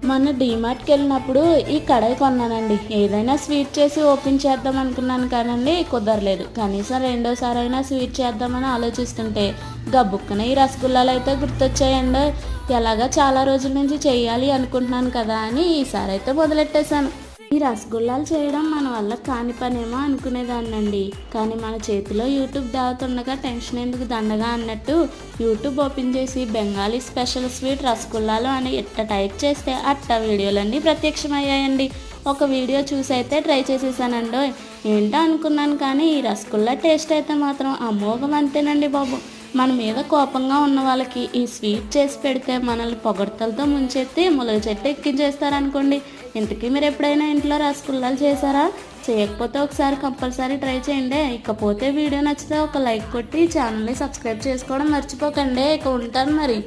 మొన్న డీమార్ట్కి వెళ్ళినప్పుడు ఈ కడాయి కొన్నానండి. ఏదైనా స్వీట్ చేసి ఓపెన్ చేద్దాం అనుకున్నాను కానండి కుదరలేదు. కనీసం రెండోసారి అయినా స్వీట్ చేద్దామని ఆలోచిస్తుంటే గబుక్కున ఈ రసగుల్లాలు అయితే గుర్తొచ్చాయండి. ఎలాగా చాలా రోజుల నుంచి చేయాలి అనుకుంటున్నాను కదా అని ఈసారి అయితే మొదలెట్టేశాను. ఈ రసగుల్లాలు చేయడం మన వల్ల కాని పనేమో అనుకునేదాన్నండి. కానీ మన చేతిలో యూట్యూబ్ దాగుతుండగా టెన్షన్ ఎందుకు దండగా అన్నట్టు యూట్యూబ్ ఓపెన్ చేసి బెంగాలీ స్పెషల్ స్వీట్ రసగుల్లాలు అని ఎట్ట టైప్ చేస్తే అట్ట వీడియోలన్నీ ప్రత్యక్షమయ్యాయండి. ఒక వీడియో చూసి అయితే ట్రై చేసేసానండో. ఏంటో అనుకున్నాను కానీ ఈ రసగుల్లా టేస్ట్ అయితే మాత్రం అమోఘం అంతేనండి బాబు. మన మీద కోపంగా ఉన్న వాళ్ళకి ఈ స్వీట్ చేసి పెడితే మనల్ని పొగడ్తలతో ముంచెత్తి ములగ చెట్టు ఎక్కించేస్తారనుకోండి. ఇంతకీ మీరు ఎప్పుడైనా ఇంట్లో రసగుల్లాలు చేశారా? చేయకపోతే ఒకసారి కంపల్సరీ ట్రై చేయండి. ఇకపోతే వీడియో నచ్చితే ఒక లైక్ కొట్టి ఛానల్ని సబ్స్క్రైబ్ చేసుకోవడం మర్చిపోకండి. ఇక ఉంటాను మరి.